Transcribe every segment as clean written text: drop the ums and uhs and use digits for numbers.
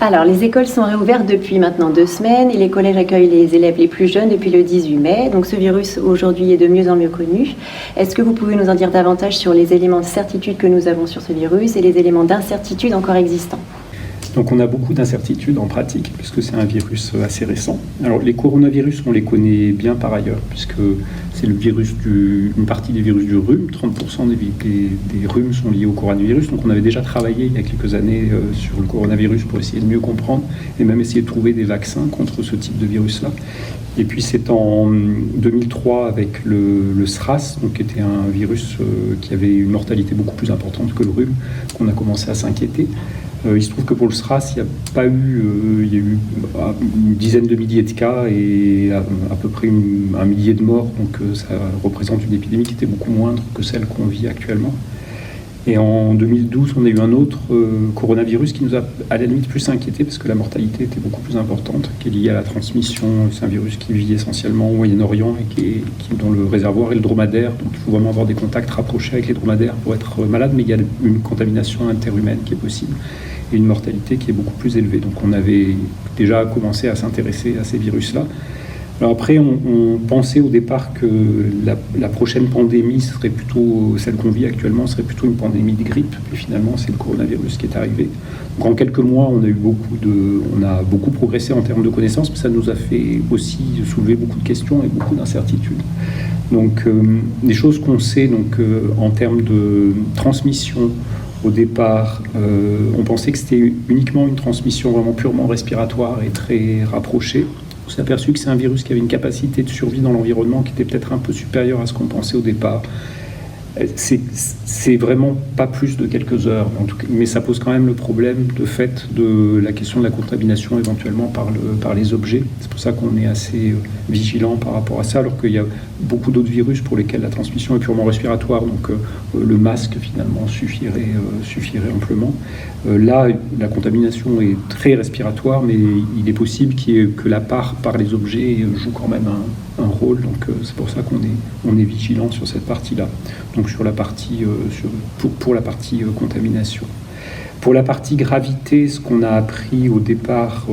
Alors, les écoles sont réouvertes depuis maintenant 2 semaines et les collèges accueillent les élèves les plus jeunes depuis le 18 mai. Donc, ce virus aujourd'hui est de mieux en mieux connu. Est-ce que vous pouvez nous en dire davantage sur les éléments de certitude que nous avons sur ce virus et les éléments d'incertitude encore existants ? Donc on a beaucoup d'incertitudes en pratique, puisque c'est un virus assez récent. Alors les coronavirus, on les connaît bien par ailleurs, puisque c'est une partie des virus du rhume. 30% des rhumes sont liés au coronavirus. Donc on avait déjà travaillé il y a quelques années sur le coronavirus pour essayer de mieux comprendre et même essayer de trouver des vaccins contre ce type de virus-là. Et puis c'est en 2003 avec le SRAS, donc, qui était un virus qui avait une mortalité beaucoup plus importante que le rhume, qu'on a commencé à s'inquiéter. Il se trouve que pour le SRAS, il y a eu une dizaine de milliers de cas et à peu près un millier de morts, donc ça représente une épidémie qui était beaucoup moindre que celle qu'on vit actuellement. Et en 2012, on a eu un autre coronavirus qui nous a à la limite plus inquiété parce que la mortalité était beaucoup plus importante, qui est liée à la transmission. C'est un virus qui vit essentiellement au Moyen-Orient et dont le réservoir est le dromadaire. Donc il faut vraiment avoir des contacts rapprochés avec les dromadaires pour être malade, mais il y a une contamination interhumaine qui est possible et une mortalité qui est beaucoup plus élevée. Donc on avait déjà commencé à s'intéresser à ces virus-là. Alors après, on pensait au départ que la prochaine pandémie serait plutôt, celle qu'on vit actuellement, serait plutôt une pandémie de grippe. Et finalement, c'est le coronavirus qui est arrivé. Donc en quelques mois, on a beaucoup progressé en termes de connaissances, mais ça nous a fait aussi soulever beaucoup de questions et beaucoup d'incertitudes. Donc des choses qu'on sait en termes de transmission. Au départ, on pensait que c'était uniquement une transmission vraiment purement respiratoire et très rapprochée. On s'est aperçu que c'est un virus qui avait une capacité de survie dans l'environnement qui était peut-être un peu supérieure à ce qu'on pensait au départ. C'est vraiment pas plus de quelques heures, en tout cas, mais ça pose quand même le problème de fait de la question de la contamination éventuellement par les objets. C'est pour ça qu'on est assez vigilant par rapport à ça, alors qu'il y a beaucoup d'autres virus pour lesquels la transmission est purement respiratoire, donc le masque finalement suffirait amplement. Là, la contamination est très respiratoire, mais il est possible que la part par les objets joue quand même un rôle, donc c'est pour ça qu'on est vigilant sur cette partie-là. Donc sur la partie pour la partie contamination. Pour la partie gravité, ce qu'on a appris au départ,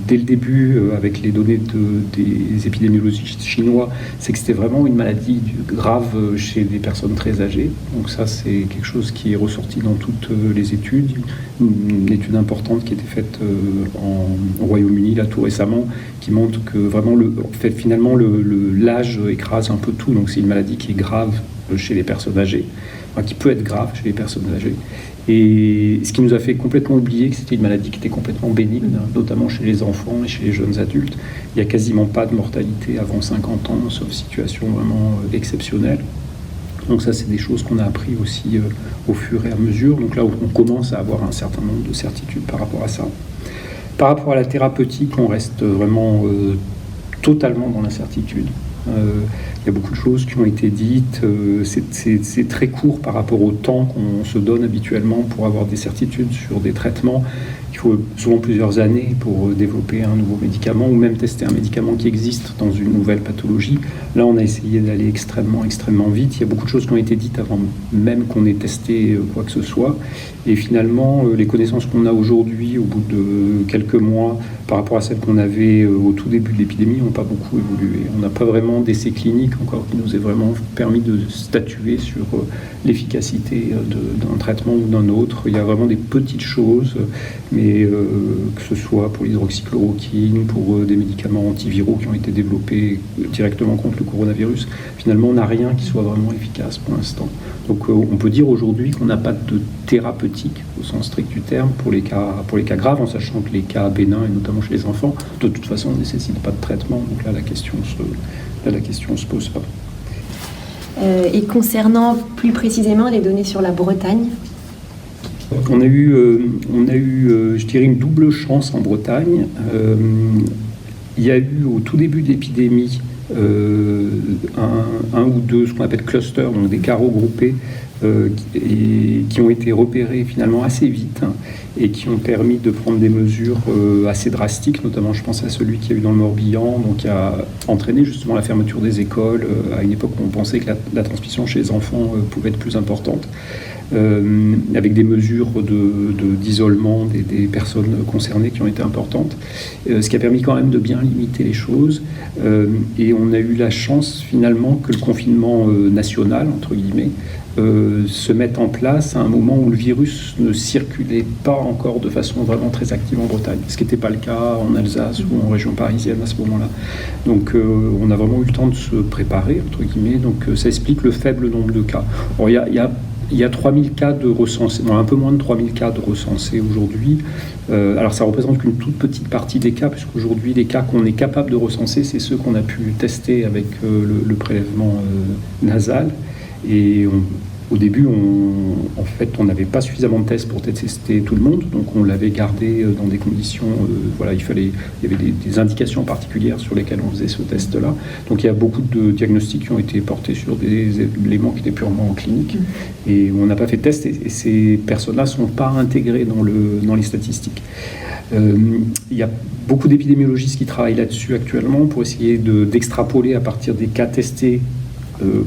dès le début, avec les données des épidémiologistes chinois, c'est que c'était vraiment une maladie grave chez des personnes très âgées. Donc ça, c'est quelque chose qui est ressorti dans toutes les études. Une étude importante qui a été faite au Royaume-Uni, là, tout récemment, qui montre que vraiment, finalement, l'âge écrase un peu tout. Donc c'est une maladie qui est grave chez les personnes âgées, enfin, qui peut être grave chez les personnes âgées. Et ce qui nous a fait complètement oublier que c'était une maladie qui était complètement bénigne, notamment chez les enfants et chez les jeunes adultes. Il n'y a quasiment pas de mortalité avant 50 ans, sauf situation vraiment exceptionnelle. Donc ça, c'est des choses qu'on a appris aussi au fur et à mesure. Donc là, on commence à avoir un certain nombre de certitudes par rapport à ça. Par rapport à la thérapeutique, on reste vraiment totalement dans l'incertitude. Il y a beaucoup de choses qui ont été dites, c'est très court par rapport au temps qu'on se donne habituellement pour avoir des certitudes sur des traitements. Il faut souvent plusieurs années pour développer un nouveau médicament ou même tester un médicament qui existe dans une nouvelle pathologie. Là, on a essayé d'aller extrêmement vite. Il y a beaucoup de choses qui ont été dites avant même qu'on ait testé quoi que ce soit. Et finalement, les connaissances qu'on a aujourd'hui, au bout de quelques mois, par rapport à celles qu'on avait au tout début de l'épidémie, n'ont pas beaucoup évolué. On n'a pas vraiment d'essais cliniques encore qui nous aient vraiment permis de statuer sur l'efficacité d'un traitement ou d'un autre. Il y a vraiment des petites choses, mais que ce soit pour l'hydroxychloroquine, pour des médicaments antiviraux qui ont été développés directement contre le coronavirus, finalement on n'a rien qui soit vraiment efficace pour l'instant. Donc on peut dire aujourd'hui qu'on n'a pas de thérapeutique au sens strict du terme pour les cas graves, en sachant que les cas bénins, et notamment chez les enfants, de toute façon ne nécessitent pas de traitement. Donc là la question se pose pas. Et concernant plus précisément les données sur la Bretagne, on a eu, je dirais, une double chance en Bretagne. Il y a eu au tout début de l'épidémie un ou deux, ce qu'on appelle clusters, donc des cas regroupés, qui ont été repérés finalement assez vite et qui ont permis de prendre des mesures assez drastiques, notamment je pense à celui qui a eu dans le Morbihan, donc qui a entraîné justement la fermeture des écoles à une époque où on pensait que la transmission chez les enfants pouvait être plus importante. avec des mesures d'isolement des personnes concernées qui ont été importantes, ce qui a permis quand même de bien limiter les choses. Et on a eu la chance finalement que le confinement national, entre guillemets, se mette en place à un moment où le virus ne circulait pas encore de façon vraiment très active en Bretagne, ce qui n'était pas le cas en Alsace ou en région parisienne à ce moment-là. Donc on a vraiment eu le temps de se préparer, entre guillemets, donc ça explique le faible nombre de cas. Alors, il y a 3000 cas de recensés, non, un peu moins de 3000 cas de recensés aujourd'hui. Alors ça représente qu'une toute petite partie des cas, puisqu'aujourd'hui les cas qu'on est capable de recenser, c'est ceux qu'on a pu tester avec le prélèvement nasal. Et au début, on n'avait pas suffisamment de tests pour tester tout le monde, donc on l'avait gardé dans des conditions, il y avait des indications particulières sur lesquelles on faisait ce test-là. Donc il y a beaucoup de diagnostics qui ont été portés sur des éléments qui étaient purement cliniques, et on n'a pas fait de test, et ces personnes-là ne sont pas intégrées dans les statistiques. Il y a beaucoup d'épidémiologistes qui travaillent là-dessus actuellement pour essayer d'extrapoler à partir des cas testés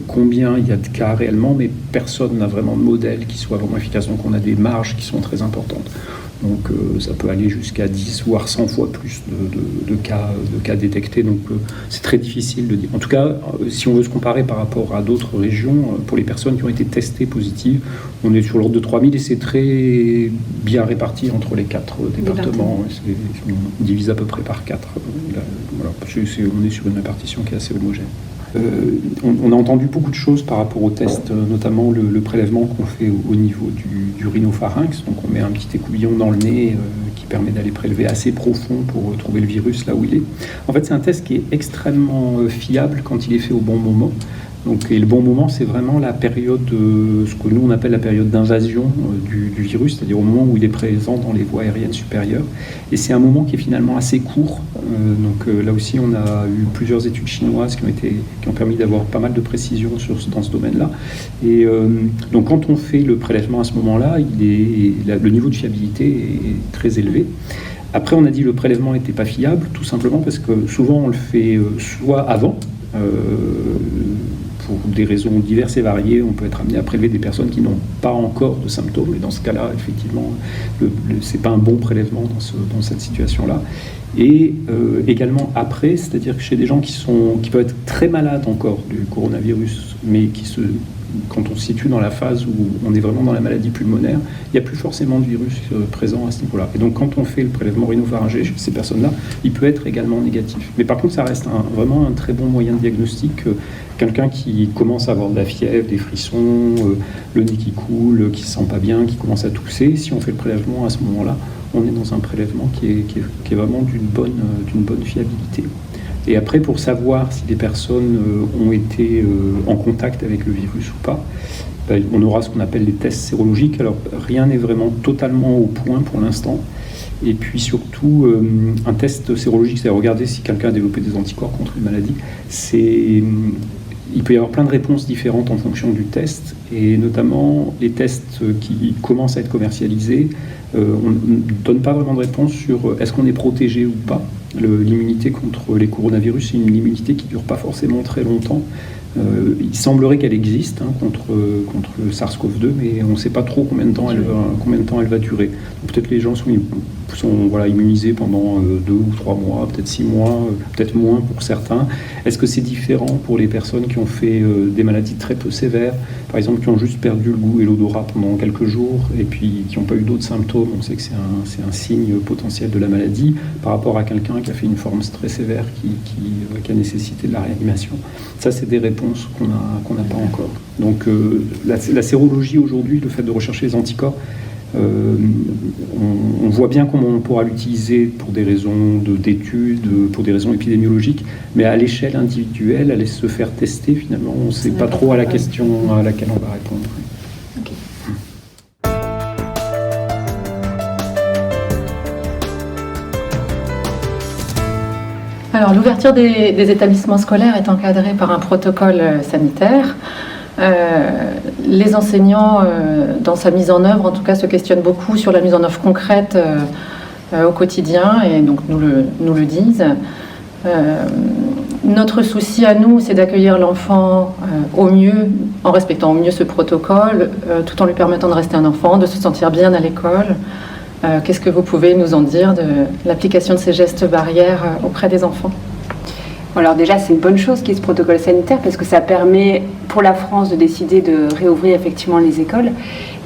combien il y a de cas réellement, mais personne n'a vraiment de modèle qui soit vraiment efficace. Donc on a des marges qui sont très importantes. Donc ça peut aller jusqu'à 10 voire 100 fois plus de cas détectés. Donc c'est très difficile de dire. En tout cas, si on veut se comparer par rapport à d'autres régions, pour les personnes qui ont été testées positives, on est sur l'ordre de 3000 et c'est très bien réparti entre les 4 départements. On divise à peu près par 4. Voilà. On est sur une répartition qui est assez homogène. On a entendu beaucoup de choses par rapport aux tests, notamment le prélèvement qu'on fait au niveau du rhinopharynx. Donc on met un petit écouvillon dans le nez qui permet d'aller prélever assez profond pour trouver le virus là où il est. En fait, c'est un test qui est extrêmement fiable quand il est fait au bon moment. Donc, et le bon moment, c'est vraiment la période, ce que nous on appelle la période d'invasion du virus, c'est-à-dire au moment où il est présent dans les voies aériennes supérieures. Et c'est un moment qui est finalement assez court. Là aussi, on a eu plusieurs études chinoises qui ont permis d'avoir pas mal de précision dans ce domaine-là. Et donc, quand on fait le prélèvement à ce moment-là, le niveau de fiabilité est très élevé. Après, on a dit que le prélèvement n'était pas fiable, tout simplement parce que souvent on le fait soit avant. Pour des raisons diverses et variées, on peut être amené à prélever des personnes qui n'ont pas encore de symptômes. Et dans ce cas-là, effectivement, c'est pas un bon prélèvement dans cette situation-là. Et également après, c'est-à-dire que chez des gens qui peuvent être très malades encore du coronavirus, mais quand on se situe dans la phase où on est vraiment dans la maladie pulmonaire, il n'y a plus forcément de virus présent à ce niveau-là. Et donc quand on fait le prélèvement rhinopharyngé chez ces personnes-là, il peut être également négatif. Mais par contre, ça reste vraiment un très bon moyen de diagnostic. Quelqu'un qui commence à avoir de la fièvre, des frissons, le nez qui coule, qui ne se sent pas bien, qui commence à tousser, si on fait le prélèvement à ce moment-là, on est dans un prélèvement qui est vraiment d'une bonne fiabilité. Et après, pour savoir si des personnes ont été en contact avec le virus ou pas, on aura ce qu'on appelle les tests sérologiques. Alors, rien n'est vraiment totalement au point pour l'instant. Et puis surtout, un test sérologique, c'est regarder si quelqu'un a développé des anticorps contre une maladie. Il peut y avoir plein de réponses différentes en fonction du test, et notamment les tests qui commencent à être commercialisés, on ne donne pas vraiment de réponse sur est-ce qu'on est protégé ou pas. L'immunité contre les coronavirus, c'est une immunité qui ne dure pas forcément très longtemps. Il semblerait qu'elle existe contre le SARS-CoV-2, mais on ne sait pas trop combien de temps elle va durer. Peut-être les gens sont immunisés pendant 2 ou 3 mois, peut-être 6 mois, peut-être moins pour certains. Est-ce que c'est différent pour les personnes qui ont fait des maladies très peu sévères, par exemple qui ont juste perdu le goût et l'odorat pendant quelques jours et puis qui n'ont pas eu d'autres symptômes? On sait que c'est un signe potentiel de la maladie par rapport à quelqu'un qui a fait une forme très sévère qui a nécessité de la réanimation. Ça, c'est des réponses qu'on n'a pas encore. Donc la sérologie aujourd'hui, le fait de rechercher les anticorps, on voit bien comment on pourra l'utiliser pour des raisons d'études, pour des raisons épidémiologiques, mais à l'échelle individuelle, aller se faire tester, finalement, on ne sait pas trop à la question à laquelle on va répondre. Okay. Alors, l'ouverture des établissements scolaires est encadrée par un protocole sanitaire. Les enseignants, dans sa mise en œuvre, en tout cas, se questionnent beaucoup sur la mise en œuvre concrète au quotidien, et donc nous le disent. Notre souci à nous, c'est d'accueillir l'enfant au mieux, en respectant au mieux ce protocole, tout en lui permettant de rester un enfant, de se sentir bien à l'école. Qu'est-ce que vous pouvez nous en dire de l'application de ces gestes barrières auprès des enfants ? Alors déjà, c'est une bonne chose qu'il y ait ce protocole sanitaire parce que ça permet pour la France de décider de réouvrir effectivement les écoles.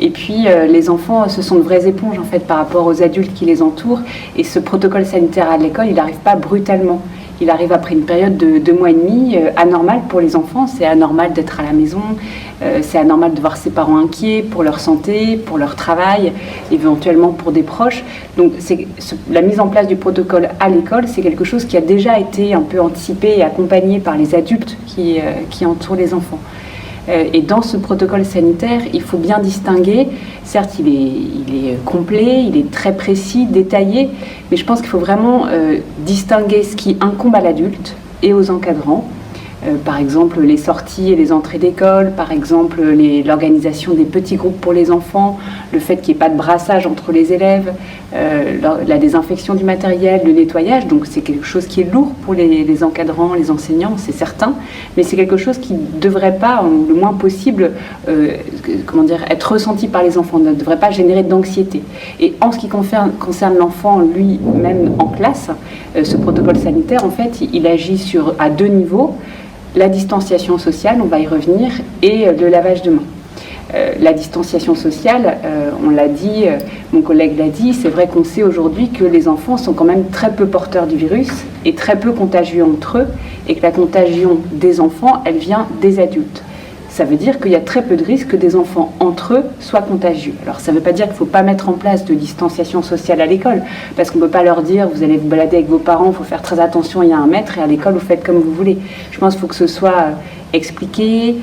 Et puis les enfants, ce sont de vraies éponges en fait par rapport aux adultes qui les entourent. Et ce protocole sanitaire à l'école, il n'arrive pas brutalement. Il arrive après une période de 2 mois et demi, anormale pour les enfants. C'est anormal d'être à la maison, c'est anormal de voir ses parents inquiets pour leur santé, pour leur travail, éventuellement pour des proches. Donc la mise en place du protocole à l'école, c'est quelque chose qui a déjà été un peu anticipé et accompagné par les adultes qui entourent les enfants. Et dans ce protocole sanitaire, il faut bien distinguer, certes il est complet, il est très précis, détaillé, mais je pense qu'il faut vraiment distinguer ce qui incombe à l'adulte et aux encadrants. Par exemple les sorties et les entrées d'école, par exemple l'organisation des petits groupes pour les enfants, le fait qu'il n'y ait pas de brassage entre les élèves, la désinfection du matériel, le nettoyage. Donc c'est quelque chose qui est lourd pour les encadrants, les enseignants, c'est certain, mais c'est quelque chose qui ne devrait pas, le moins possible, être ressenti par les enfants, ne devrait pas générer d'anxiété. Et en ce qui concerne l'enfant lui-même en classe, ce protocole sanitaire, en fait, il agit à 2 niveaux. La distanciation sociale, on va y revenir, et le lavage de mains. La distanciation sociale, on l'a dit, mon collègue l'a dit, c'est vrai qu'on sait aujourd'hui que les enfants sont quand même très peu porteurs du virus et très peu contagieux entre eux, et que la contagion des enfants, elle vient des adultes. Ça veut dire qu'il y a très peu de risques que des enfants entre eux soient contagieux. Alors ça ne veut pas dire qu'il ne faut pas mettre en place de distanciation sociale à l'école, parce qu'on ne peut pas leur dire vous allez vous balader avec vos parents, il faut faire très attention, il y a 1 mètre, et à l'école vous faites comme vous voulez. Je pense qu'il faut que ce soit expliqué,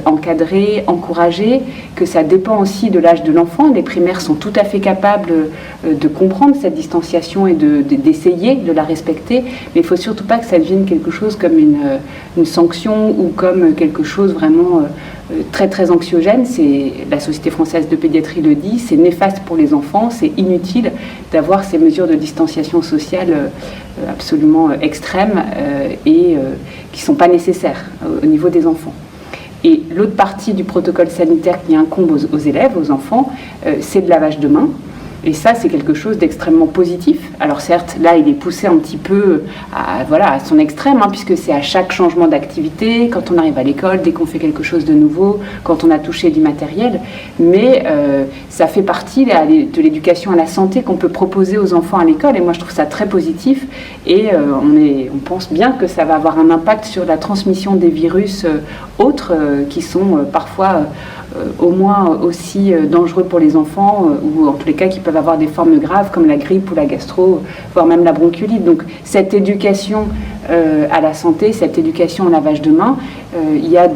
encadré, encouragé, que ça dépend aussi de l'âge de l'enfant. Les primaires sont tout à fait capables de comprendre cette distanciation et d'essayer de la respecter, mais il ne faut surtout pas que ça devienne quelque chose comme une sanction ou comme quelque chose vraiment très très anxiogène. La Société française de pédiatrie le dit, c'est néfaste pour les enfants, c'est inutile d'avoir ces mesures de distanciation sociale absolument extrêmes et qui ne sont pas nécessaires au niveau des enfants. Et l'autre partie du protocole sanitaire qui incombe aux élèves, aux enfants, c'est le lavage de mains. Et ça, c'est quelque chose d'extrêmement positif. Alors certes, là, il est poussé un petit peu à son extrême, puisque c'est à chaque changement d'activité, quand on arrive à l'école, dès qu'on fait quelque chose de nouveau, quand on a touché du matériel. Mais ça fait partie de l'éducation à la santé qu'on peut proposer aux enfants à l'école. Et moi, je trouve ça très positif. Et on pense bien que ça va avoir un impact sur la transmission des virus autres qui sont parfois au moins aussi dangereux pour les enfants, ou en tous les cas qui peuvent avoir des formes graves comme la grippe ou la gastro, voire même la bronchiolite. Donc cette éducation à la santé, cette éducation au lavage de mains, il y a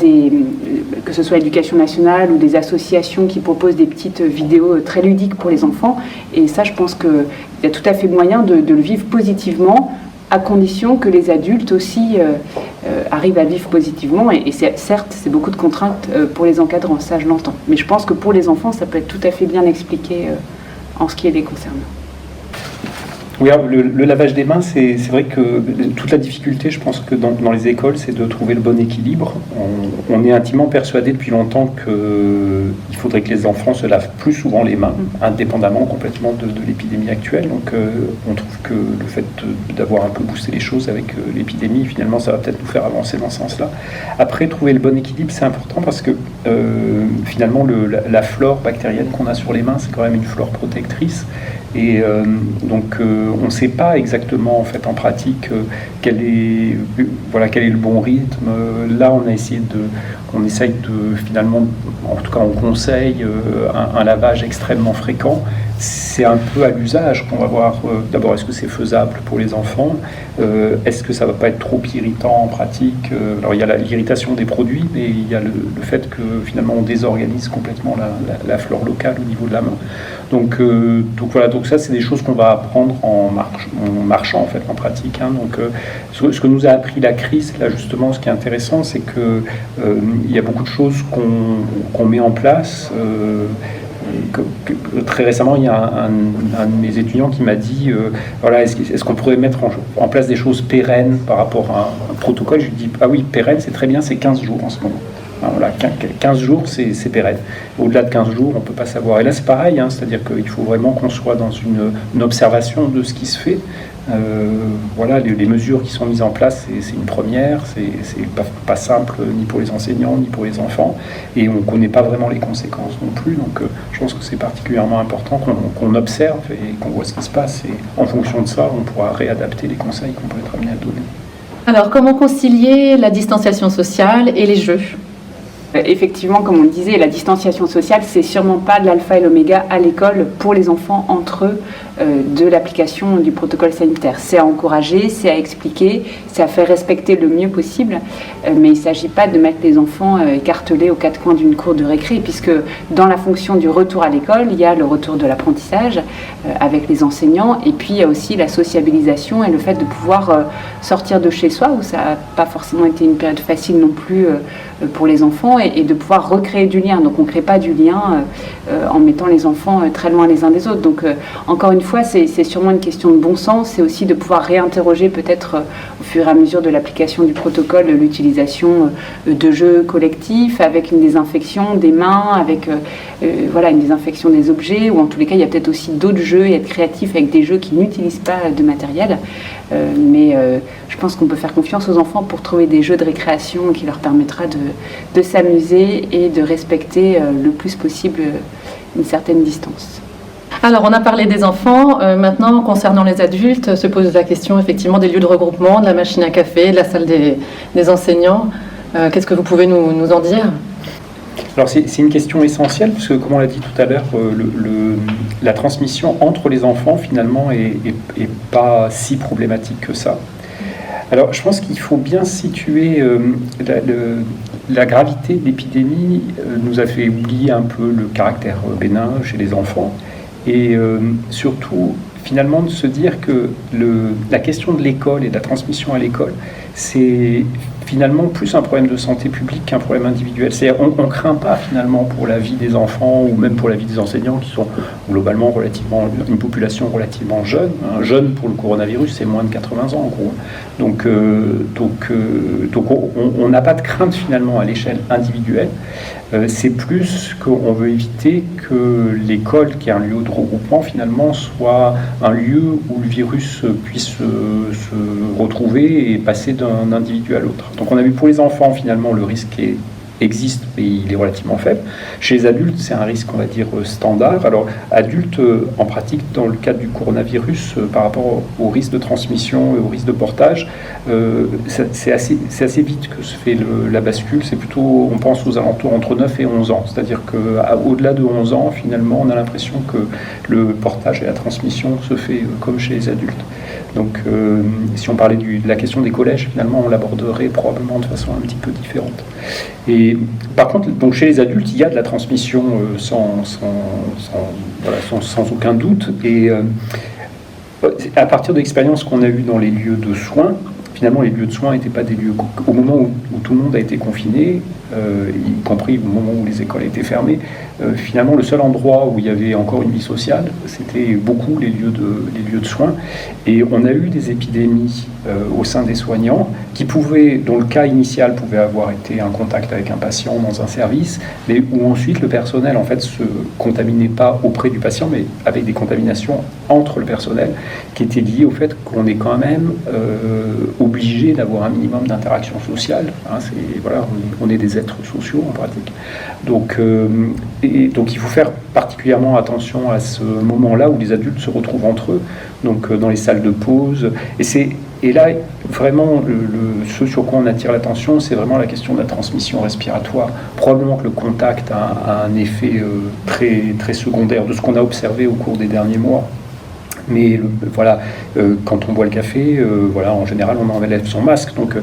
que ce soit l'éducation nationale ou des associations qui proposent des petites vidéos très ludiques pour les enfants, et ça je pense qu'il y a tout à fait moyen de le vivre positivement, à condition que les adultes aussi arrivent à vivre positivement. Et certes, c'est beaucoup de contraintes pour les encadrants, ça je l'entends. Mais je pense que pour les enfants, ça peut être tout à fait bien expliqué en ce qui les concerne. Oui, le lavage des mains, c'est vrai que toute la difficulté, je pense que dans les écoles, c'est de trouver le bon équilibre. On est intimement persuadé depuis longtemps qu'il faudrait que les enfants se lavent plus souvent les mains, indépendamment complètement de l'épidémie actuelle. Donc on trouve que le fait d'avoir un peu boosté les choses avec l'épidémie, finalement, ça va peut-être nous faire avancer dans ce sens-là. Après, trouver le bon équilibre, c'est important parce que finalement, la flore bactérienne qu'on a sur les mains, c'est quand même une flore protectrice. Et donc on ne sait pas exactement en fait en pratique quel est le bon rythme. Là on essaye de finalement, en tout cas on conseille un lavage extrêmement fréquent. C'est un peu à l'usage qu'on va voir. D'abord, est-ce que c'est faisable pour les enfants? Est-ce que ça ne va pas être trop irritant en pratique? Alors il y a l'irritation des produits, mais il y a le fait que finalement on désorganise complètement la flore locale au niveau de la main. Donc voilà, donc ça c'est des choses qu'on va apprendre en marchant en fait en pratique. Donc ce que nous a appris la crise, là justement, ce qui est intéressant, c'est que il y a beaucoup de choses qu'on met en place. très récemment, il y a un de mes étudiants qui m'a dit voilà, est-ce qu'on pourrait mettre en place des choses pérennes par rapport à un protocole? Je lui dis ah oui, pérenne, c'est très bien, c'est 15 jours en ce moment. Voilà, 15 jours, c'est pérenne. Au-delà de 15 jours, on ne peut pas savoir. Et là, c'est pareil, c'est-à-dire qu'il faut vraiment qu'on soit dans une observation de ce qui se fait. Voilà, les mesures qui sont mises en place, c'est une première, c'est pas simple ni pour les enseignants ni pour les enfants, et on ne connaît pas vraiment les conséquences non plus, donc je pense que c'est particulièrement important qu'on observe et qu'on voit ce qui se passe, et en fonction de ça, on pourra réadapter les conseils qu'on peut être amené à donner. Alors, comment concilier la distanciation sociale et les jeux ? Effectivement, comme on le disait, la distanciation sociale, c'est sûrement pas l'alpha et l'oméga à l'école pour les enfants entre eux de l'application du protocole sanitaire. C'est à encourager, c'est à expliquer, c'est à faire respecter le mieux possible, mais il ne s'agit pas de mettre les enfants écartelés aux quatre coins d'une cour de récré, puisque dans la fonction du retour à l'école, il y a le retour de l'apprentissage avec les enseignants, et puis il y a aussi la sociabilisation et le fait de pouvoir sortir de chez soi, où ça n'a pas forcément été une période facile non plus pour les enfants, et de pouvoir recréer du lien. Donc on ne crée pas du lien en mettant les enfants très loin les uns des autres. Donc encore une fois, c'est sûrement une question de bon sens, c'est aussi de pouvoir réinterroger peut-être au fur et à mesure de l'application du protocole l'utilisation de jeux collectifs avec une désinfection des mains, avec voilà, une désinfection des objets, ou en tous les cas il y a peut-être aussi d'autres jeux, et être créatif avec des jeux qui n'utilisent pas de matériel. Mais je pense qu'on peut faire confiance aux enfants pour trouver des jeux de récréation qui leur permettra de s'amuser et de respecter le plus possible une certaine distance. Alors, on a parlé des enfants. Maintenant, concernant les adultes, se pose la question effectivement des lieux de regroupement, de la machine à café, de la salle des enseignants. Qu'est-ce que vous pouvez nous en dire ? Alors c'est une question essentielle, parce que comme on l'a dit tout à l'heure, la transmission entre les enfants finalement est pas si problématique que ça. Alors je pense qu'il faut bien situer la gravité de l'épidémie nous a fait oublier un peu le caractère bénin chez les enfants, et surtout finalement de se dire que la question de l'école et de la transmission à l'école, c'est finalement plus un problème de santé publique qu'un problème individuel. C'est-à-dire on ne craint pas finalement pour la vie des enfants ou même pour la vie des enseignants, qui sont globalement une population relativement jeune. Jeune pour le coronavirus, c'est moins de 80 ans en gros. Donc on n'a pas de crainte finalement à l'échelle individuelle. C'est plus qu'on veut éviter que l'école, qui est un lieu de regroupement finalement, soit un lieu où le virus puisse se retrouver et passer d'un individu à l'autre. Donc on a vu pour les enfants finalement le risque existe, mais il est relativement faible. Chez les adultes, c'est un risque, on va dire, standard. Alors, adultes, en pratique, dans le cadre du coronavirus, par rapport au risque de transmission et au risque de portage, c'est assez vite que se fait la bascule. C'est plutôt, on pense aux alentours entre 9 et 11 ans. C'est-à-dire qu'au-delà de 11 ans, finalement, on a l'impression que le portage et la transmission se fait comme chez les adultes. Donc, si on parlait de la question des collèges, finalement, on l'aborderait probablement de façon un petit peu différente. Et par contre, donc chez les adultes, il y a de la transmission sans aucun doute. Et à partir de l'expérience qu'on a eue dans les lieux de soins, finalement, les lieux de soins n'étaient pas des lieux... Au moment où tout le monde a été confiné, y compris au moment où les écoles étaient fermées, finalement, le seul endroit où il y avait encore une vie sociale, c'était beaucoup les lieux de soins. Et on a eu des épidémies au sein des soignants dont le cas initial pouvait avoir été un contact avec un patient dans un service, mais où ensuite le personnel, en fait, se contaminait pas auprès du patient, mais avec des contaminations entre le personnel, qui étaient liées au fait qu'on est quand même obligé d'avoir un minimum d'interaction sociale. On est des êtres sociaux en pratique. Donc il faut faire particulièrement attention à ce moment-là où les adultes se retrouvent entre eux, donc dans les salles de pause. Et là, vraiment, ce sur quoi on attire l'attention, c'est vraiment la question de la transmission respiratoire. Probablement que le contact a un effet très, très secondaire de ce qu'on a observé au cours des derniers mois. Mais quand on boit le café, en général, on enlève son masque. Donc,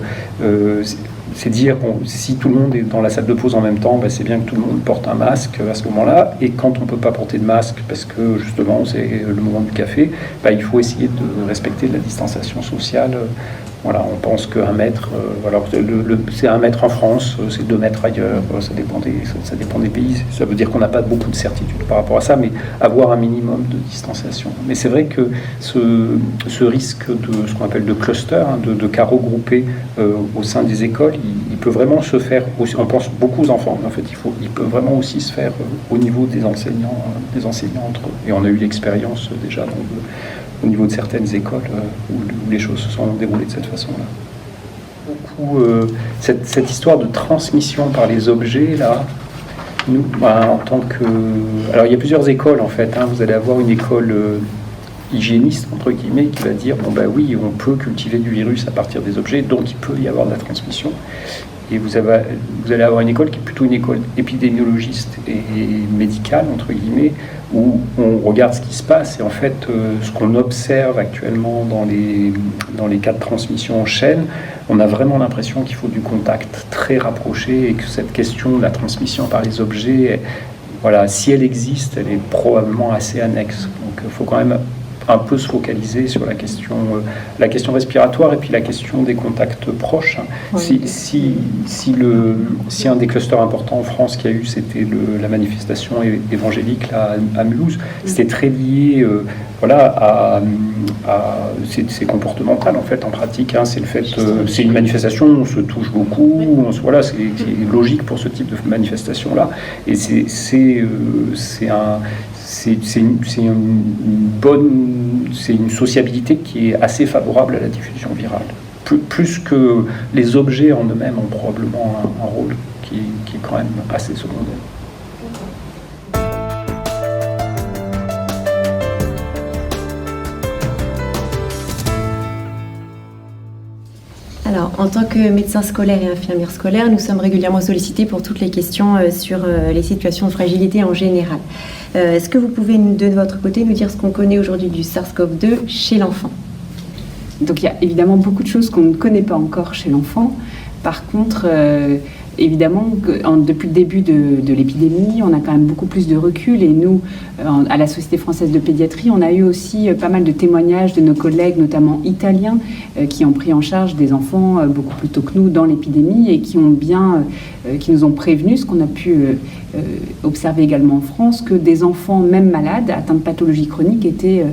c'est dire, si tout le monde est dans la salle de pause en même temps, c'est bien que tout le monde porte un masque à ce moment-là. Et quand on ne peut pas porter de masque, parce que justement c'est le moment du café, il faut essayer de respecter la distanciation sociale Voilà, on pense qu'un mètre, alors c'est 1 mètre en France, c'est 2 mètres ailleurs, ça dépend des pays. Ça veut dire qu'on n'a pas beaucoup de certitude par rapport à ça, mais avoir un minimum de distanciation. Mais c'est vrai que ce risque de ce qu'on appelle de cluster, de carreaux groupés au sein des écoles, il peut vraiment se faire, aussi, on pense beaucoup aux enfants, mais en fait il peut vraiment aussi se faire au niveau des enseignants entre eux. Et on a eu l'expérience déjà au niveau de certaines écoles où les choses se sont déroulées de cette façon-là. Beaucoup, cette histoire de transmission par les objets, là, nous, en tant que... Alors, il y a plusieurs écoles, en fait. Vous allez avoir une école hygiéniste, entre guillemets, qui va dire, bon, ben oui, on peut cultiver du virus à partir des objets, donc il peut y avoir de la transmission. Et vous allez avoir une école qui est plutôt une école épidémiologiste et médicale, entre guillemets, où on regarde ce qui se passe. Et en fait, ce qu'on observe actuellement dans les cas de transmission en chaîne, on a vraiment l'impression qu'il faut du contact très rapproché et que cette question de la transmission par les objets, voilà, si elle existe, elle est probablement assez annexe. Donc il faut quand même un peu se focaliser sur la question respiratoire et puis la question des contacts proches. Oui. Si un des clusters importants en France qu'il y a eu, c'était la manifestation évangélique là, à Mulhouse, c'était très lié à c'est comportemental en fait en pratique. C'est le fait, c'est une manifestation, on se touche beaucoup, c'est logique pour ce type de manifestation là, et c'est une sociabilité qui est assez favorable à la diffusion virale. Plus que les objets en eux-mêmes ont probablement un rôle qui est quand même assez secondaire. Alors, en tant que médecin scolaire et infirmière scolaire, nous sommes régulièrement sollicités pour toutes les questions sur les situations de fragilité en général. Est-ce que vous pouvez, de votre côté, nous dire ce qu'on connaît aujourd'hui du SARS-CoV-2 chez l'enfant ? Donc, il y a évidemment beaucoup de choses qu'on ne connaît pas encore chez l'enfant. Par contre, évidemment, depuis le début de l'épidémie, on a quand même beaucoup plus de recul et nous, à la Société française de pédiatrie, on a eu aussi pas mal de témoignages de nos collègues, notamment italiens, qui ont pris en charge des enfants beaucoup plus tôt que nous dans l'épidémie et qui nous ont prévenus, ce qu'on a pu observer également en France, que des enfants, même malades, atteints de pathologies chroniques, étaient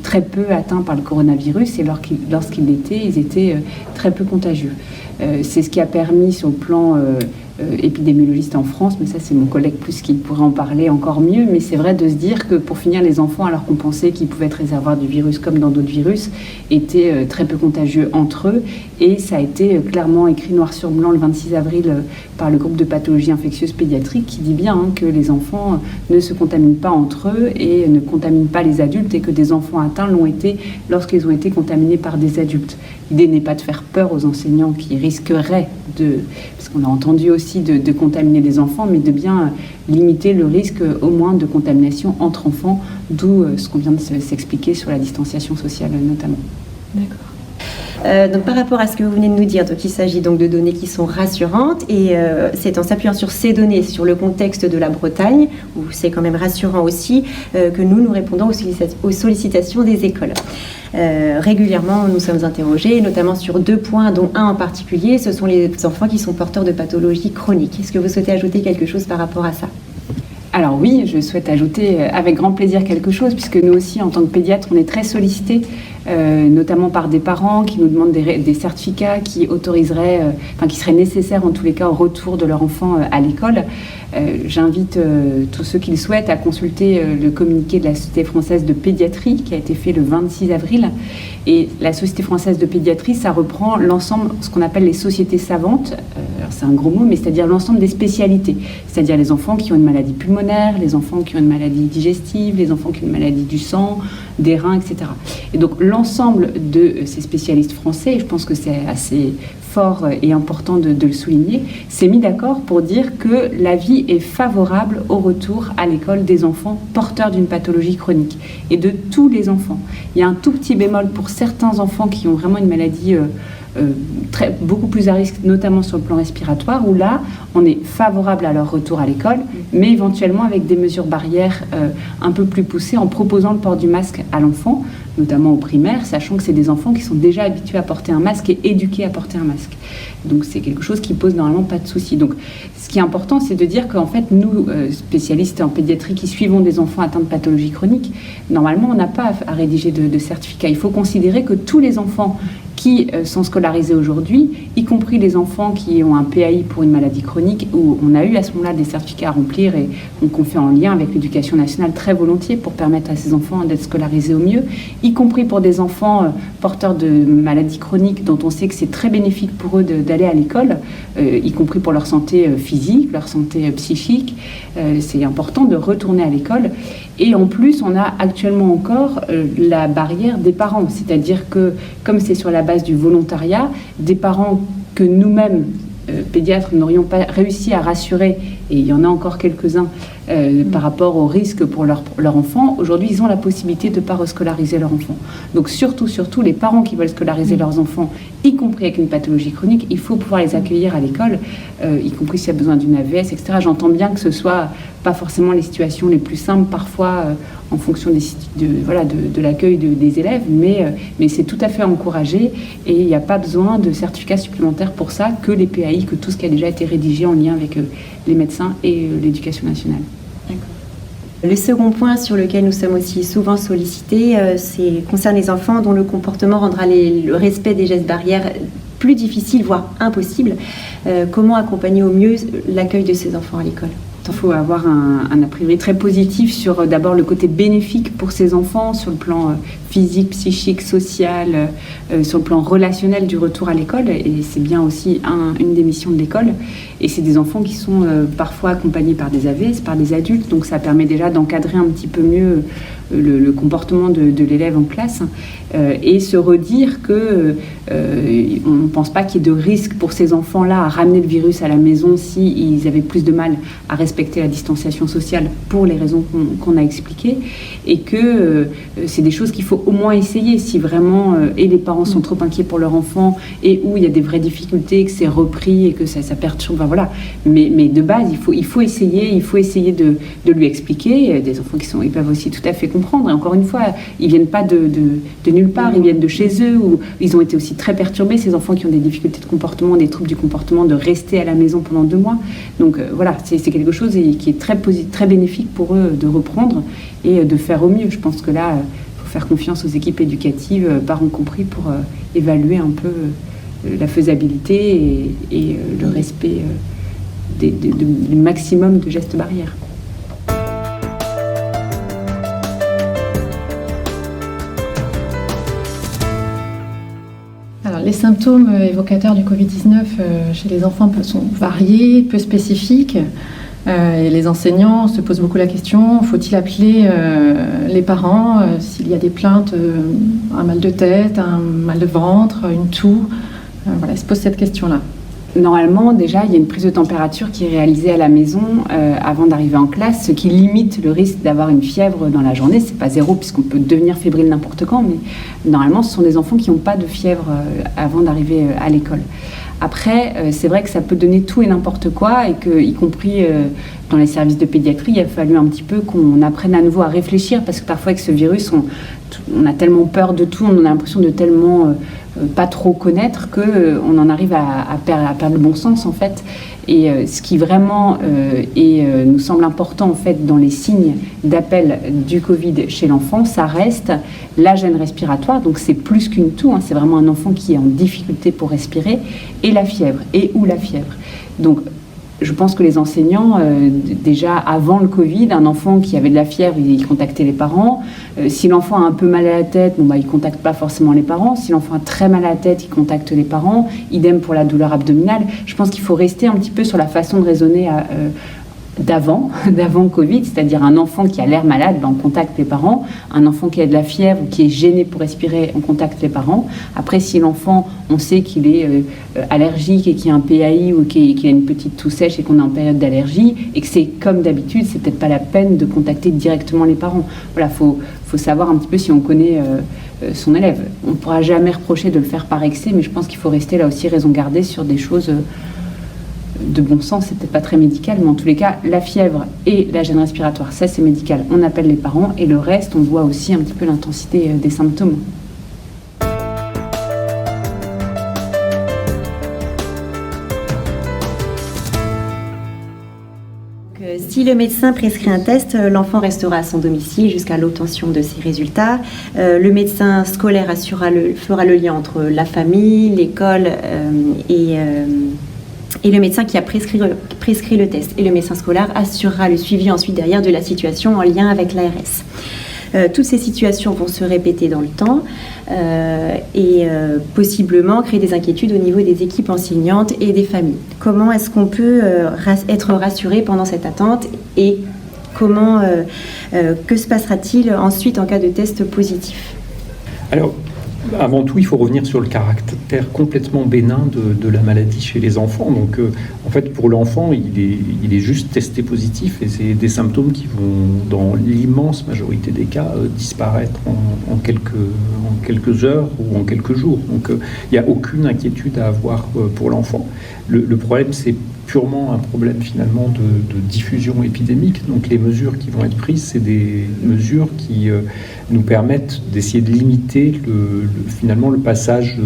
très peu atteints par le coronavirus et lorsqu'ils l'étaient, ils étaient très peu contagieux. C'est ce qui a permis sur le plan épidémiologiste en France, mais ça c'est mon collègue plus qui pourrait en parler encore mieux, mais c'est vrai de se dire que pour finir les enfants, alors qu'on pensait qu'ils pouvaient être réservoirs du virus comme dans d'autres virus, étaient très peu contagieux entre eux, et ça a été clairement écrit noir sur blanc le 26 avril par le groupe de pathologie infectieuse pédiatrique qui dit bien que les enfants ne se contaminent pas entre eux et ne contaminent pas les adultes et que des enfants atteints l'ont été lorsqu'ils ont été contaminés par des adultes. L'idée n'est pas de faire peur aux enseignants qui risqueraient parce qu'on a entendu aussi de contaminer des enfants, mais de bien limiter le risque au moins de contamination entre enfants, d'où ce qu'on vient de s'expliquer sur la distanciation sociale notamment. D'accord. Donc par rapport à ce que vous venez de nous dire, donc il s'agit donc de données qui sont rassurantes et c'est en s'appuyant sur ces données, sur le contexte de la Bretagne, où c'est quand même rassurant aussi, que nous répondons aux sollicitations des écoles. Régulièrement, nous sommes interrogés, notamment sur 2 points, dont un en particulier, ce sont les enfants qui sont porteurs de pathologies chroniques. Est-ce que vous souhaitez ajouter quelque chose par rapport à ça ? Alors oui, je souhaite ajouter avec grand plaisir quelque chose, puisque nous aussi, en tant que pédiatre, on est très sollicités, notamment par des parents qui nous demandent des certificats qui autoriseraient, qui seraient nécessaires en tous les cas au retour de leur enfant à l'école. J'invite tous ceux qui le souhaitent à consulter le communiqué de la Société française de pédiatrie qui a été fait le 26 avril. Et la Société française de pédiatrie, ça reprend l'ensemble, ce qu'on appelle les sociétés savantes. Alors c'est un gros mot, mais c'est-à-dire l'ensemble des spécialités. C'est-à-dire les enfants qui ont une maladie pulmonaire, les enfants qui ont une maladie digestive, les enfants qui ont une maladie du sang, des reins, etc. Et donc l'ensemble de ces spécialistes français, et je pense que c'est assez fort et important de le souligner, s'est mis d'accord pour dire que l'avis est favorable au retour à l'école des enfants porteurs d'une pathologie chronique et de tous les enfants. Il y a un tout petit bémol pour certains enfants qui ont vraiment une maladie beaucoup plus à risque, notamment sur le plan respiratoire, où là, on est favorable à leur retour à l'école, mais éventuellement avec des mesures barrières un peu plus poussées en proposant le port du masque à l'enfant. notamment au primaire, sachant que c'est des enfants qui sont déjà habitués à porter un masque et éduqués à porter un masque. Donc c'est quelque chose qui pose normalement pas de souci. Donc ce qui est important, c'est de dire qu'en fait, nous, spécialistes en pédiatrie qui suivons des enfants atteints de pathologies chroniques, normalement, on n'a pas à rédiger de certificat. Il faut considérer que tous les enfants qui sont scolarisés aujourd'hui, y compris les enfants qui ont un PAI pour une maladie chronique, où on a eu à ce moment-là des certificats à remplir et qu'on fait en lien avec l'éducation nationale très volontiers pour permettre à ces enfants d'être scolarisés au mieux, y compris pour des enfants porteurs de maladies chroniques dont on sait que c'est très bénéfique pour eux d'aller à l'école, y compris pour leur santé physique, leur santé psychique. C'est important de retourner à l'école. Et en plus, on a actuellement encore la barrière des parents, c'est-à-dire que, comme c'est sur la base du volontariat, des parents que nous-mêmes, pédiatres, n'aurions pas réussi à rassurer, et il y en a encore quelques-uns, par rapport au risque pour leur enfant, aujourd'hui, ils ont la possibilité de ne pas rescolariser leur enfant. Donc surtout, les parents qui veulent scolariser leurs enfants, y compris avec une pathologie chronique, il faut pouvoir les accueillir à l'école, y compris s'il y a besoin d'une AVS, etc. J'entends bien que ce soit pas forcément les situations les plus simples, parfois en fonction de l'accueil des élèves, mais c'est tout à fait encouragé et il n'y a pas besoin de certificats supplémentaires pour ça, que les PAI, que tout ce qui a déjà été rédigé en lien avec les médecins et l'éducation nationale. Le second point sur lequel nous sommes aussi souvent sollicités, concerne les enfants dont le comportement rendra le respect des gestes barrières plus difficile, voire impossible. Comment accompagner au mieux l'accueil de ces enfants à l'école ? Il faut avoir un a priori très positif sur d'abord le côté bénéfique pour ces enfants, sur le plan physique, psychique, social, sur le plan relationnel du retour à l'école. Et c'est bien aussi une des missions de l'école. Et c'est des enfants qui sont parfois accompagnés par des AVS, par des adultes. Donc ça permet déjà d'encadrer un petit peu mieux le comportement de l'élève en classe et se redire que on ne pense pas qu'il y ait de risque pour ces enfants-là à ramener le virus à la maison s'ils avaient plus de mal à respecter la distanciation sociale pour les raisons qu'on a expliquées, et que c'est des choses qu'il faut au moins essayer si vraiment et les parents sont trop inquiets pour leur enfant et où il y a des vraies difficultés, que c'est repris et que ça perturbe, enfin, voilà. Mais de base, il faut essayer de lui expliquer. Des enfants ils peuvent aussi tout à fait comprendre, et encore une fois, ils viennent pas de nulle part, ils viennent de chez eux, où ils ont été aussi très perturbés, ces enfants qui ont des difficultés de comportement, des troubles du comportement, de rester à la maison pendant 2 mois. Donc voilà, c'est quelque chose qui est très bénéfique pour eux de reprendre et de faire au mieux. Je pense que là, il faut faire confiance aux équipes éducatives, parents compris, pour évaluer un peu la faisabilité et le respect du maximum de gestes barrières. Alors, les symptômes évocateurs du Covid-19 chez les enfants sont variés, peu spécifiques. Et les enseignants se posent beaucoup la question, faut-il appeler les parents s'il y a des plaintes, un mal de tête, un mal de ventre, une toux, voilà, ils se posent cette question-là. Normalement, déjà, il y a une prise de température qui est réalisée à la maison avant d'arriver en classe, ce qui limite le risque d'avoir une fièvre dans la journée. C'est pas 0 puisqu'on peut devenir fébrile n'importe quand, mais normalement, ce sont des enfants qui n'ont pas de fièvre avant d'arriver à l'école. Après, c'est vrai que ça peut donner tout et n'importe quoi, et que, y compris dans les services de pédiatrie, il a fallu un petit peu qu'on apprenne à nouveau à réfléchir, parce que parfois avec ce virus, on a tellement peur de tout, on a l'impression de tellement pas trop connaître qu'on en arrive à perdre le bon sens en fait. Et ce qui vraiment nous semble important en fait dans les signes d'appel du Covid chez l'enfant, ça reste la gêne respiratoire, donc c'est plus qu'une toux, hein, c'est vraiment un enfant qui est en difficulté pour respirer, et la fièvre, ou la fièvre. Donc je pense que les enseignants, déjà avant le Covid, un enfant qui avait de la fièvre, il contactait les parents. Si l'enfant a un peu mal à la tête, il ne contacte pas forcément les parents. Si l'enfant a très mal à la tête, il contacte les parents. Idem pour la douleur abdominale. Je pense qu'il faut rester un petit peu sur la façon de raisonner d'avant Covid, c'est-à-dire un enfant qui a l'air malade, on contacte les parents. Un enfant qui a de la fièvre ou qui est gêné pour respirer, on contacte les parents. Après, si l'enfant, on sait qu'il est allergique et qu'il a un PAI ou qu'il a une petite toux sèche et qu'on est en période d'allergie et que c'est comme d'habitude, c'est peut-être pas la peine de contacter directement les parents. Voilà, faut savoir un petit peu si on connaît son élève. On ne pourra jamais reprocher de le faire par excès, mais je pense qu'il faut rester là aussi raison gardée sur des choses de bon sens, c'est peut-être pas très médical, mais en tous les cas, la fièvre et la gêne respiratoire, ça c'est médical, on appelle les parents, et le reste, on voit aussi un petit peu l'intensité des symptômes. Si le médecin prescrit un test, l'enfant restera à son domicile jusqu'à l'obtention de ses résultats. Le médecin scolaire fera le lien entre la famille, l'école et le médecin qui a prescrit le test. Et le médecin scolaire assurera le suivi ensuite derrière de la situation en lien avec l'ARS. Toutes ces situations vont se répéter dans le temps et possiblement créer des inquiétudes au niveau des équipes enseignantes et des familles. Comment est-ce qu'on peut être rassuré pendant cette attente et que se passera-t-il ensuite en cas de test positif? Alors, avant tout, il faut revenir sur le caractère complètement bénin de la maladie chez les enfants. Donc, en fait, pour l'enfant, il est juste testé positif et c'est des symptômes qui vont, dans l'immense majorité des cas, disparaître en quelques heures ou en quelques jours. Donc, il n'y a aucune inquiétude à avoir pour l'enfant. Le problème, c'est purement un problème finalement de diffusion épidémique. Donc les mesures qui vont être prises, c'est des mesures qui nous permettent d'essayer de limiter finalement le passage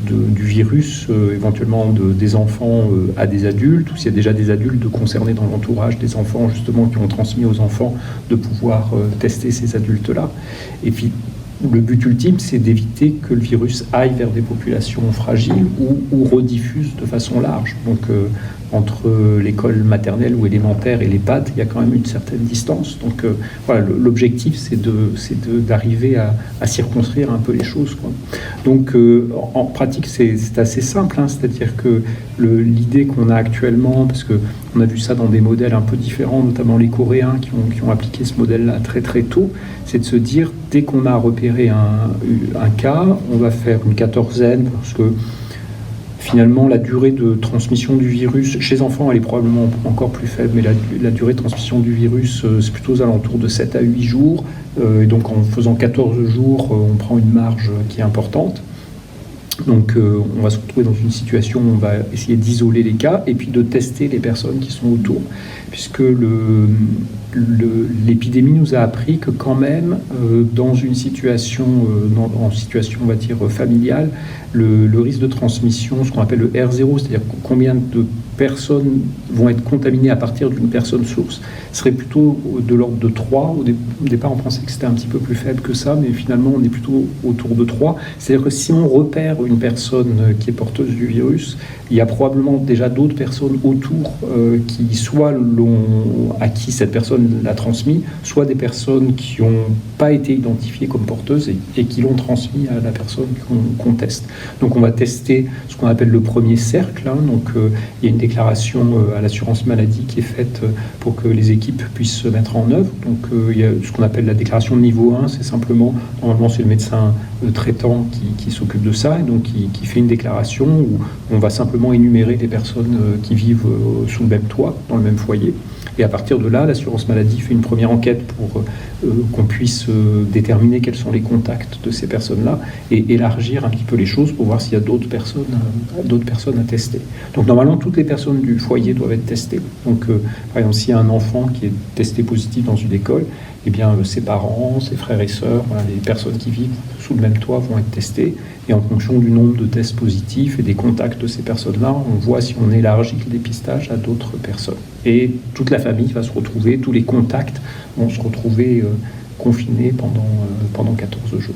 du virus, éventuellement des enfants à des adultes, ou s'il y a déjà des adultes concernés dans l'entourage des enfants justement qui ont transmis aux enfants, de pouvoir tester ces adultes-là. Et puis le but ultime, c'est d'éviter que le virus aille vers des populations fragiles ou rediffuse de façon large. Donc, entre l'école maternelle ou élémentaire et l'EHPAD, il y a quand même une certaine distance. Donc, voilà, l'objectif, c'est d'arriver à circonscrire un peu les choses, quoi. Donc, en pratique, c'est assez simple, hein, c'est-à-dire que l'idée qu'on a actuellement, parce qu'on a vu ça dans des modèles un peu différents, notamment les Coréens qui ont appliqué ce modèle-là très très tôt, c'est de se dire, dès qu'on a repéré un cas, on va faire une quatorzaine, parce que finalement la durée de transmission du virus, chez les enfants elle est probablement encore plus faible, mais la durée de transmission du virus, c'est plutôt aux alentours de 7 à 8 jours, et donc en faisant 14 jours, on prend une marge qui est importante. Donc on va se retrouver dans une situation où on va essayer d'isoler les cas et puis de tester les personnes qui sont autour, puisque l'épidémie nous a appris que quand même dans une situation, en situation on va dire familiale, le risque de transmission, ce qu'on appelle le R0, c'est-à-dire combien de personnes vont être contaminées à partir d'une personne source, serait plutôt de l'ordre de 3. Au départ, on pensait que c'était un petit peu plus faible que ça, mais finalement, on est plutôt autour de 3. C'est-à-dire que si on repère une personne qui est porteuse du virus, il y a probablement déjà d'autres personnes autour qui soit à qui cette personne l'a transmis, soit des personnes qui n'ont pas été identifiées comme porteuses et qui l'ont transmis à la personne qu'on teste. Donc on va tester ce qu'on appelle le premier cercle, hein. Donc il y a une déclaration à l'assurance maladie qui est faite pour que les équipes puissent se mettre en œuvre. Donc il y a ce qu'on appelle la déclaration de niveau 1, c'est simplement, normalement c'est le médecin traitant qui s'occupe de ça, et donc qui fait une déclaration où on va simplement énumérer les personnes qui vivent sous le même toit, dans le même foyer. Et à partir de là, l'assurance maladie fait une première enquête pour qu'on puisse déterminer quels sont les contacts de ces personnes-là et élargir un petit peu les choses pour voir s'il y a d'autres personnes à tester. Donc normalement, toutes les personnes du foyer doivent être testées. Donc par exemple, s'il y a un enfant qui est testé positif dans une école, eh bien ses parents, ses frères et sœurs, voilà, les personnes qui vivent sous le même toit vont être testées. Et en fonction du nombre de tests positifs et des contacts de ces personnes-là, on voit si on élargit le dépistage à d'autres personnes. Et toute la famille va se retrouver, tous les contacts vont se retrouver confinés pendant 14 jours.